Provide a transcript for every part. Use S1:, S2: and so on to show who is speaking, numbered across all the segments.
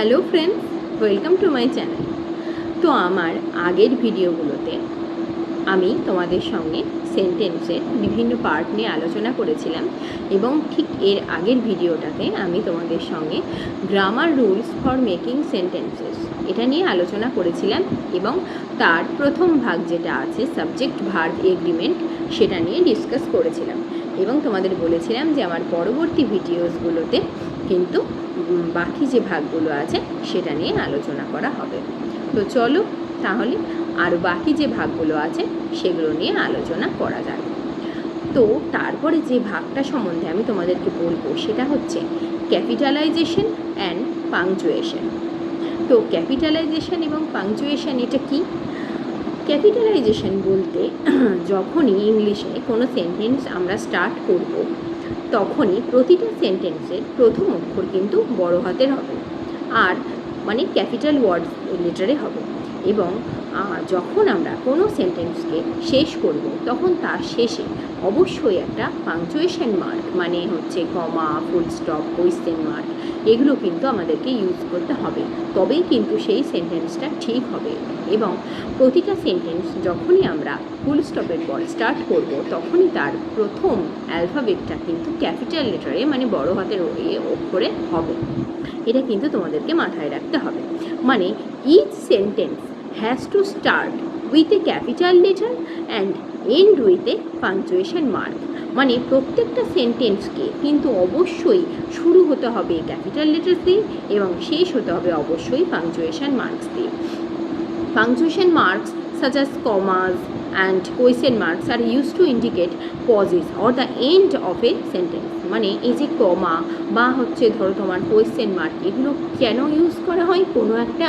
S1: Hello friends, welcome to my channel. তো আমার আগের ভিডিওগুলোতে আমি তোমাদের সঙ্গে সেন্টেন্সের বিভিন্ন পার্ট নিয়ে আলোচনা করেছিলাম এবং ঠিক এর আগের ভিডিওটাতে আমি তোমাদের সঙ্গে grammar rules for making sentences এটা নিয়ে আলোচনা করেছিলাম এবং তার প্রথম ভাগ যেটা আছে সাবজেক্ট ভার্ব এগ্রিমেন্ট সেটা নিয়ে ডিসকাস করেছিলাম এবং তোমাদের বলেছিলাম যে আমার পরবর্তী ভিডিওসগুলোতে কিন্তু বাকি যে ভাগগুলো আছে সেটা নিয়ে আলোচনা করা হবে। তো চলো তাহলে আর বাকি যে ভাগগুলো আছে সেগুলো নিয়ে আলোচনা করা যাবে। তো তারপরে যে ভাগটা সম্বন্ধে আমি তোমাদেরকে বলবো সেটা হচ্ছে ক্যাপিটালাইজেশন অ্যান্ড পাংচুয়েশন। তো ক্যাপিটালাইজেশন এবং পাংচুয়েশন এটা কি? ক্যাপিটালাইজেশন বলতে যখনই ইংলিশে কোনো সেন্টেন্স আমরা স্টার্ট করব তখনই প্রতিটা সেন্টেন্সের প্রথম অক্ষর কিন্তু বড় হাতের হবে আর মানে ক্যাপিটাল ওয়ার্ড লেটারে হবে এবং যখন আমরা কোনো সেন্টেন্সকে শেষ করব তখন তার শেষে অবশ্যই একটা পাংচুয়েশন মার্ক মানে হচ্ছে কমা, ফুল স্টপ, কোয়েশ্চেন মার্ক এগুলো কিন্তু আমাদেরকে ইউজ করতে হবে, তবেই কিন্তু সেই সেন্টেন্সটা ঠিক হবে। এবং প্রতিটা সেন্টেন্স যখনই আমরা ফুল স্টপের পর স্টার্ট করব তখনই তার প্রথম অ্যালফাবেটটা কিন্তু ক্যাপিটাল লেটারে মানে বড় হাতের অক্ষরে হবে। এটা কিন্তু তোমাদেরকে মাথায় রাখতে হবে। মানে each sentence has to start with a capital letter and end with a punctuation mark. মানে প্রত্যেকটা সেন্টেন্সকে কিন্তু অবশ্যই শুরু হতে হবে ক্যাপিটাল লেটার দিয়ে এবং শেষ হতে হবে অবশ্যই পাংচুয়েশন মার্কস দিয়ে। Punctuation marks such as commas and question marks are used to indicate pauses or the end of a sentence. মানে এই যে কমা বা হচ্ছে ধরো তোমার কোয়েশ্চেন মার্ক এগুলো কেন ইউজ করা হয়? কোনো একটা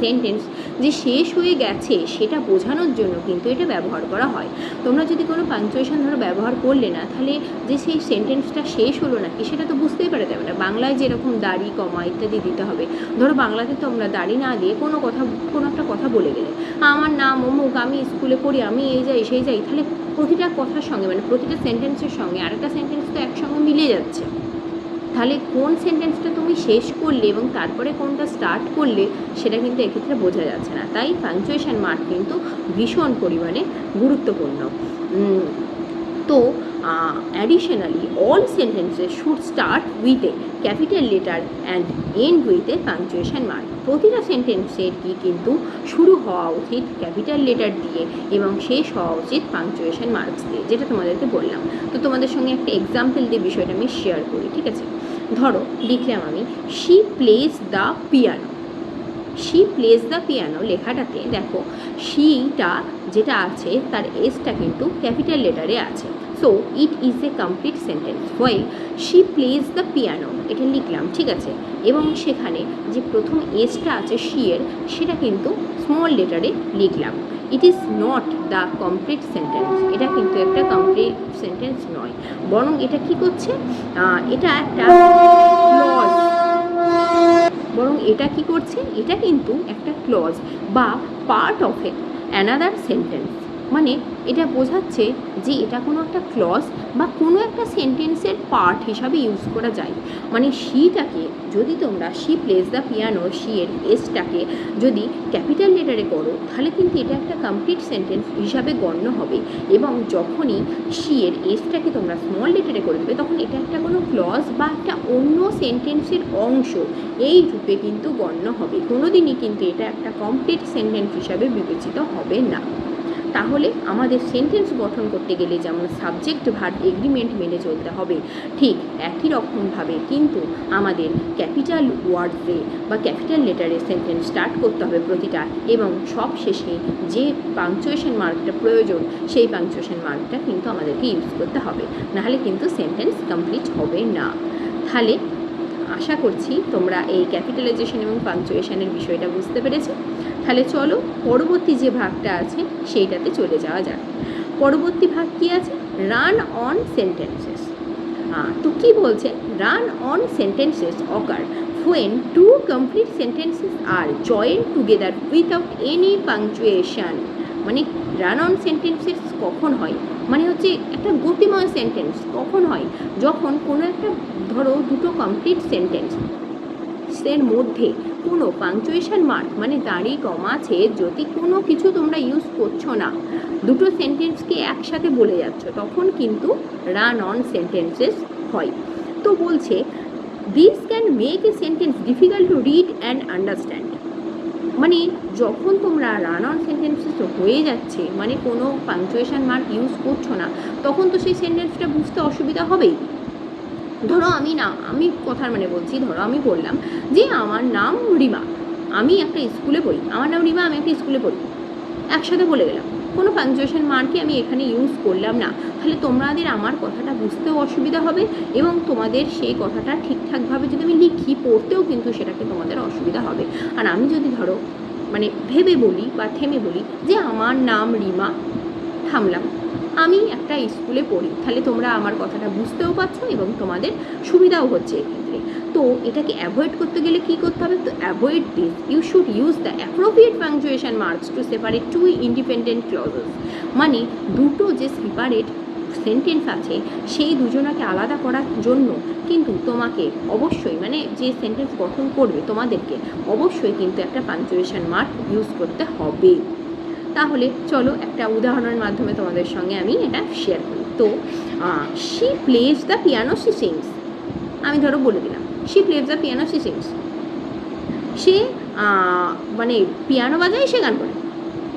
S1: সেন্টেন্স যে শেষ হয়ে গেছে সেটা বোঝানোর জন্য কিন্তু এটা ব্যবহার করা হয়। তোমরা যদি কোনো পাংচুয়েশন ধরো ব্যবহার করলে না, তাহলে যে সেই সেন্টেন্সটা শেষ হলো নাকি সেটা তো বুঝতেই পারা যাবে না। বাংলায় যেরকম দাড়ি, কমা ইত্যাদি দিতে হবে, ধরো বাংলাতে তোমরা দাড়ি না দিয়ে কোনো একটা কথা বলে গেলে, আমার নাম অমুক, আমি স্কুলে পড়ি, আমি এই যাই সেই যাই, তাহলে প্রতিটা কথার সঙ্গে মানে প্রতিটা সেন্টেন্সের সঙ্গে আরেকটা সেন্টেন্স তো একসঙ্গে মিলে যাচ্ছে। তাহলে কোন সেন্টেন্সটা তুমি শেষ করলে এবং তারপরে কোনটা স্টার্ট করলে সেটা কিন্তু এক্ষেত্রে বোঝা যাচ্ছে না। তাই পাংচুয়েশন মার্ক কিন্তু ভীষণ পরিমাণে গুরুত্বপূর্ণ। তো additionally all sentences should start with a capital letter and end with a punctuation mark. প্রতিটা সেন্টেন্সের কি কিন্তু শুরু হওয়া উচিত ক্যাপিটাল লেটার দিয়ে এবং শেষ হওয়া উচিত পাংচুয়েশন মার্কস দিয়ে, যেটা তোমাদেরকে বললাম। তো তোমাদের সঙ্গে একটা এক্সাম্পল দিয়ে বিষয়টা আমি শেয়ার করি, ঠিক আছে? ধরো লিখলাম আমি she plays the piano. She plays the piano লেখাটাতে দেখো শিটা যেটা আছে তার এসটা কিন্তু ক্যাপিটাল লেটারে আছে। So it is a complete sentence while she plays the piano এটা লিখলাম, ঠিক আছে? এবং সেখানে যে প্রথম এসটা আছে শি এর সেটা কিন্তু স্মল লেটারে লিখলাম। It is not the complete sentence, এটা কিন্তু একটা কমপ্লিট সেন্টেন্স নয়, বরং এটা কি করছে, এটা একটা ক্লজ, বরং এটা কি করছে, এটা কিন্তু একটা ক্লজ বা part of A another sentence. মানে এটা বোঝাচ্ছে যে এটা কোনো একটা ক্লজ বা কোনো একটা সেন্টেন্সের পার্ট হিসাবে ইউজ করা যায়। মানে শিটাকে যদি তোমরা she plays the piano she এর এসটাকে যদি ক্যাপিটাল লেটারে করো তাহলে কিন্তু এটা একটা কমপ্লিট সেন্টেন্স হিসাবে গণ্য হবে এবং যখনই শি এর এসটাকে তোমরা স্মল লেটারে করে দেবে তখন এটা একটা কোনো ক্লজ বা একটা অন্য সেন্টেন্সের অংশ এই রূপে কিন্তু গণ্য হবে। কোনোদিনই কিন্তু এটা একটা কমপ্লিট সেন্টেন্স হিসাবে বিবেচিত হবে না। তাহলে আমাদের সেন্টেন্স গঠন করতে গেলে যেমন সাবজেক্ট ভার্ব এগ্রিমেন্ট মেনে চলতে হবে, ঠিক একই রকমভাবে কিন্তু আমাদের ক্যাপিটাল ওয়ার্ডসে বা ক্যাপিটাল লেটারে সেন্টেন্স স্টার্ট করতে হবে প্রতিটা এবং সব শেষে যে পাংচুয়েশন মার্কটা প্রয়োজন সেই পাংচুয়েশন মার্কটা কিন্তু আমাদেরকে ইউজ করতে হবে, নাহলে কিন্তু সেন্টেন্স কমপ্লিট হবে না। তাহলে আশা করছি তোমরা এই ক্যাপিটালাইজেশন এবং পাংচুয়েশনের বিষয়টা বুঝতে পেরেছো। তাহলে চলো পরবর্তী যে ভাগটা আছে সেইটাতে চলে যাওয়া যাক। পরবর্তী ভাগ কি আছে? Run on sentences. তো কি বলছে? Run on sentences ochre when two complete sentences are joined together without any punctuation. মানে রান অন সেন্টেন্সেস কখন হয়, মানে হচ্ছে একটা গতিময় সেন্টেন্স কখন হয়, যখন কোনো একটা ধরো দুটো কমপ্লিট সেন্টেন্স সেন্টেন্সের মধ্যে কোনো পাংচুয়েশন মার্ক মানে দাঁড়ি কমা ছেদ যদি কোনো কিছু তোমরা ইউজ করছো না, দুটো সেন্টেন্সকে একসাথে বলে যাচ্ছ, তখন কিন্তু রান অন সেন্টেন্সেস হয়। তো বলছে this can make a sentence difficult to read and understand. মানে যখন তোমরা রান অন সেন্টেন্সেস হয়ে যাচ্ছে, মানে কোনো পাংচুয়েশন মার্ক ইউজ করছো না, তখন তো সেই সেন্টেন্সটা বুঝতে অসুবিধা হবেই। ধরো আমি কথার মানে বলছি, ধরো আমি বললাম যে আমার নাম রিমা, আমি একটা স্কুলে পড়ি, আমার নাম রিমা, আমি একটা স্কুলে পড়ি, একসাথে বলে গেলাম, কোনো পাংচুয়েশন মার্কই আমি এখানে ইউজ করলাম না, তাহলে তোমাদের আমার কথাটা বুঝতেও অসুবিধা হবে এবং তোমাদের সেই কথাটা ঠিকঠাকভাবে যদি আমি লিখি, পড়তেও কিন্তু সেটাকে তোমাদের অসুবিধা হবে। আর আমি যদি ধরো মানে ভেবে বলি বা থেমে বলি যে আমার নাম রিমা, থামলাম, আমি একটা স্কুলে পড়ি, তাহলে তোমরা আমার কথাটা বুঝতেও পারছো এবং তোমাদের সুবিধাও হচ্ছে এক্ষেত্রে। তো এটাকে অ্যাভয়েড করতে গেলে কী করতে হবে? তো avoid this you should use the appropriate punctuation marks to separate two independent clauses. মানে দুটো যে সেপারেট সেন্টেন্স আছে সেই দুজনাকে আলাদা করার জন্য কিন্তু তোমাকে অবশ্যই মানে যে সেন্টেন্স গঠন করবে তোমাদেরকে অবশ্যই কিন্তু একটা পাংচুয়েশন মার্ক ইউজ করতে হবে। তাহলে চলো একটা উদাহরণের মাধ্যমে তোমাদের সঙ্গে আমি এটা শেয়ার করি। তো she plays the piano she sings, আমি ধরো বলে দিলাম she plays the piano she sings, সে মানে পিয়ানো বাজায়, সে গান করে,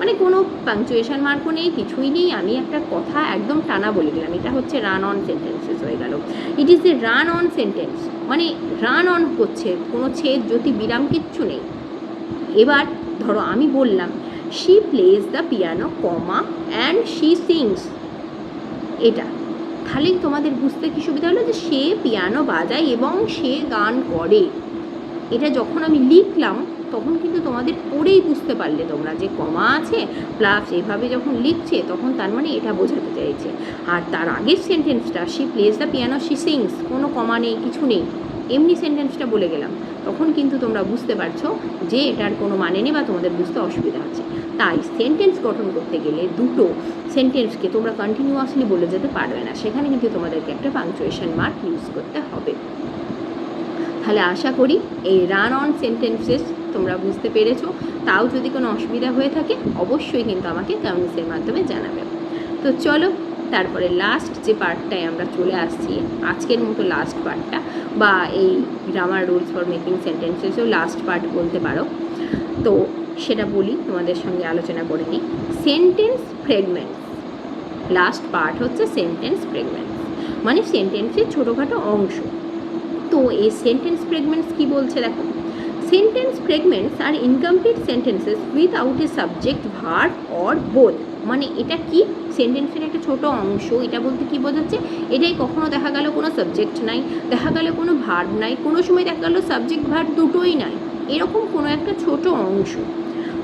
S1: মানে কোনো পাংচুয়েশন মার্কও নেই, কিছুই নেই, আমি একটা কথা একদম টানা বলে দিলাম, এটা হচ্ছে রান অন সেন্টেন্সেস হয়ে গেল। ইট is A run on sentence, মানে রান অন করছে, কোনো ছেদ জ্যোতি বিরাম কিচ্ছু নেই। এবার ধরো আমি বললাম she plays the piano comma and she sings, এটা তাহলে তোমাদের বুঝতে কি সুবিধা হলো যে সে পিয়ানো বাজায় এবং সে গান করে। এটা যখন আমি লিখলাম তখন কিন্তু তোমাদের পড়েই বুঝতে পারলে তোমরা যে কমা আছে প্লাস এভাবে যখন লিখছে তখন তার মানে এটা বোঝাতে চাইছে। আর তার আগের সেন্টেন্সটা she plays the piano she sings, কোনো কমা নেই, কিছু নেই, এমনি সেন্টেন্সটা বলে গেলাম, তখন কিন্তু তোমরা বুঝতে পারছো যে এটার কোনো মানে নেই বা তোমাদের বুঝতে অসুবিধা হচ্ছে। তাই সেন্টেন্স গঠন করতে গেলে দুটো সেন্টেন্সকে তোমরা কন্টিনিউয়াসলি বলে যেতে পারবে না, সেখানে কিন্তু তোমাদেরকে একটা পাংচুয়েশন মার্ক ইউজ করতে হবে। তাহলে আশা করি এই রান অন সেন্টেন্সেস তোমরা বুঝতে পেরেছো। তাও যদি কোনো অসুবিধা হয়ে থাকে অবশ্যই কিন্তু আমাকে কমেন্টসের মাধ্যমে জানাবে। তো চলো তারপরে লাস্ট যে পার্টটায় আমরা চলে আসছি, আজকের মতো লাস্ট পার্টটা বা এই গ্রামার রুলস ফর মেকিং সেন্টেন্সেসও লাস্ট পার্ট বলতে পারো। তো সেটা বলি, তোমাদের সঙ্গে আলোচনা করে নিই। সেন্টেন্স ফ্রেগমেন্টস, লাস্ট পার্ট হচ্ছে সেন্টেন্স ফ্রেগমেন্টস, মানে সেন্টেন্সের ছোটোখাটো অংশ। তো এই সেন্টেন্স ফ্রেগমেন্টস কী বলছে দেখো, সেন্টেন্স ফ্রেগমেন্টস আর incomplete sentences without a subject verb or both. মানে এটা কি, সেন্টেন্সের একটা ছোট অংশ, এটা বলতে কি বোঝাচ্ছে, এটাই কখনো দেখা গেল কোনো সাবজেক্ট নাই, দেখা গেল কোনো ভার্ব নাই, কোনো সময় দেখা গেল সাবজেক্ট ভার্ব দুটোই নাই, এরকম কোনো একটা ছোট অংশ।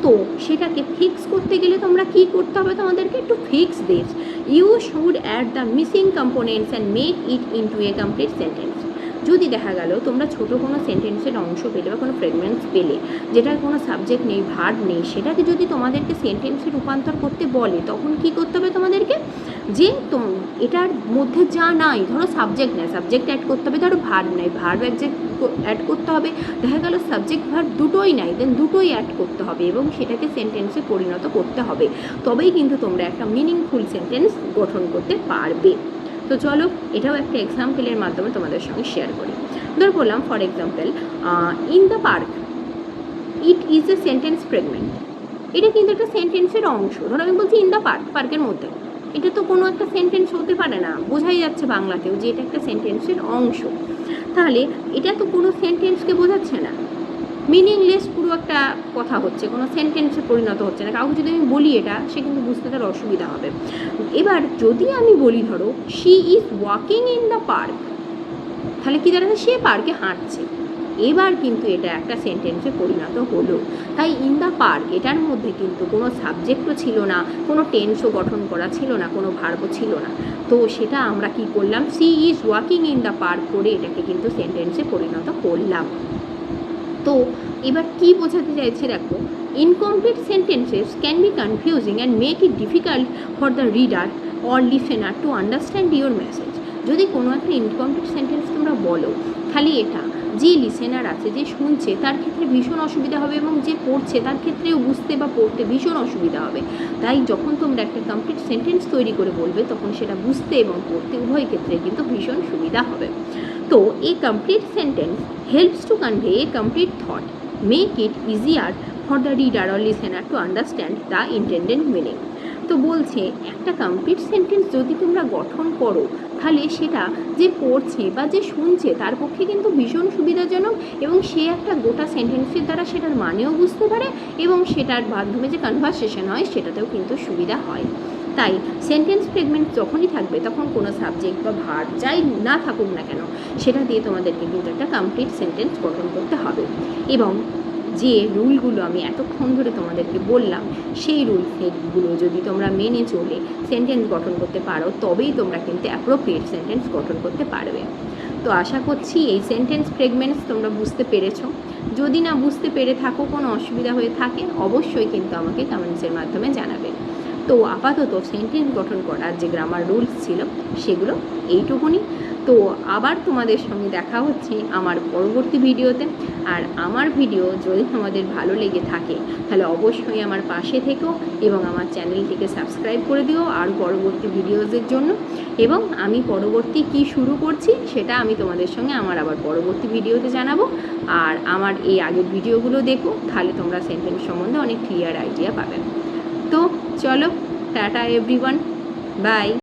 S1: তো সেটাকে ফিক্স করতে গেলে তোমরা কী করতে হবে, তোমাদেরকে একটু fix this you should add the missing components and make it into a complete sentence. যদি দেখা গেল তোমরা ছোটো কোনো সেন্টেন্সের অংশ পেলে বা কোনো ফ্রেগমেন্টস পেলে যেটার কোনো সাবজেক্ট নেই, ভার্ব নেই, সেটাকে যদি তোমাদেরকে সেন্টেন্সে রূপান্তর করতে বলে তখন কি করতে হবে তোমাদেরকে, যে এটার মধ্যে যা নাই, ধরো সাবজেক্ট নেই, সাবজেক্ট অ্যাড করতে হবে, ধরো ভার্ব নেই, ভার্ব অ্যাড করতে হবে, দেখা গেল সাবজেক্ট ভার্ব দুটোই নাই, দেন দুটোই অ্যাড করতে হবে এবং সেটাকে সেন্টেন্সে পরিণত করতে হবে, তবেই কিন্তু তোমরা একটা মিনিংফুল সেন্টেন্স গঠন করতে পারবে। তো চলো এটাও একটা এক্সাম্পলের মাধ্যমে তোমাদের সঙ্গে শেয়ার করি। ধর বললাম for example in the park, it is a sentence fragment, এটা কিন্তু একটা সেন্টেন্সের অংশ। ধরো আমি বলছি ইন দ্য পার্ক, পার্কের মধ্যে, এটা তো কোনো একটা সেন্টেন্স হতে পারে না, বোঝাই যাচ্ছে বাংলাতেও যে এটা একটা সেন্টেন্সের অংশ, তাহলে এটা তো কোনো সেন্টেন্সকে বোঝাচ্ছে না, মিনিংলেস পুরো একটা কথা হচ্ছে, কোনো সেন্টেন্সে পরিণত হচ্ছে না। কাউকে যদি আমি বলি এটা, সে কিন্তু বুঝতে তার অসুবিধা হবে। এবার যদি আমি বলি ধরো she is walking in the park, তাহলে কী দাঁড়াচ্ছে, সে পার্কে হাঁটছে, এবার কিন্তু এটা একটা সেন্টেন্সে পরিণত হলো। তাই ইন দ্য পার্ক এটার মধ্যে কিন্তু কোনো সাবজেক্টও ছিল না, কোনো টেন্সও গঠন করা ছিল না, কোনো ভার্বও ছিল না, তো সেটা আমরা কি করলাম, she is walking in the park করে এটাকে কিন্তু সেন্টেন্সে পরিণত করলাম। তো এবার কি বোঝাতে চাইছে দেখো, incomplete sentences can be confusing and make it difficult for the reader or listener to understand your message. যদি কোনো একটা ইনকমপ্লিট সেন্টেন্স তোমরা বলো, তাহলে এটা যে লিসেনার আছে, যে শুনছে, তার ক্ষেত্রে ভীষণ অসুবিধা হবে এবং যে পড়ছে তার ক্ষেত্রেও বুঝতে বা পড়তে ভীষণ অসুবিধা হবে। তাই যখন তোমরা একটা কমপ্লিট সেন্টেন্স তৈরি করে বলবে তখন সেটা বুঝতে এবং পড়তে উভয় ক্ষেত্রে কিন্তু ভীষণ সুবিধা হবে। তো এই complete sentence helps to convey A complete thought, make it easier for the reader or listener to understand the intended meaning. তো বলছে একটা কমপ্লিট সেন্টেন্স যদি তোমরা গঠন করো তাহলে সেটা যে পড়ছে বা যে শুনছে তার পক্ষে কিন্তু ভীষণ সুবিধাজনক এবং সে একটা গোটা সেন্টেন্সের দ্বারা সেটার মানেও বুঝতে পারে এবং সেটার মাধ্যমে যে কনভারসেশন হয় সেটাতেও কিন্তু সুবিধা হয়। তাই সেন্টেন্স ফ্রেগমেন্ট যখনই থাকবে তখন কোনো সাবজেক্ট বা ভার্ব যাই না থাকুক না কেন সেটা দিয়ে তোমাদেরকে কিন্তু একটা কমপ্লিট সেন্টেন্স গঠন করতে হবে। এবং যে রুলগুলো আমি এতক্ষণ ধরে তোমাদেরকে বললাম সেই রুলগুলো যদি তোমরা মেনে চলে সেন্টেন্স গঠন করতে পারো তবেই তোমরা কিন্তু অ্যাপ্রোপ্রিয়েট সেন্টেন্স গঠন করতে পারবে। তো আশা করছি এই সেন্টেন্স ফ্রেগমেন্টস তোমরা বুঝতে পেরেছো। যদি না বুঝতে পেরে থাকো, কোনো অসুবিধা হয়ে থাকে, অবশ্যই কিন্তু আমাকে কমেন্টসের মাধ্যমে জানাবে। তো আপাতত সেন্টেন্স গঠন করার যে গ্রামার রুলস ছিল সেগুলো এইটুকুনি। তো আবার তোমাদের সঙ্গে দেখা হচ্ছে আমার পরবর্তী ভিডিওতে। আর আমার ভিডিও যদি তোমাদের ভালো লেগে থাকে তাহলে অবশ্যই আমার পাশে থেকো এবং আমার চ্যানেলটিকে সাবস্ক্রাইব করে দিও আর পরবর্তী ভিডিওসের জন্য। এবং আমি পরবর্তী কি শুরু করছি সেটা আমি তোমাদের সঙ্গে আমার আবার পরবর্তী ভিডিওতে জানাবো। আর আমার এই আগের ভিডিওগুলো দেখো, তাহলে তোমরা সেন্টেন্স সম্বন্ধে অনেক ক্লিয়ার আইডিয়া পাবে। তো চলো, টাটা এভরিওয়ান, বাই।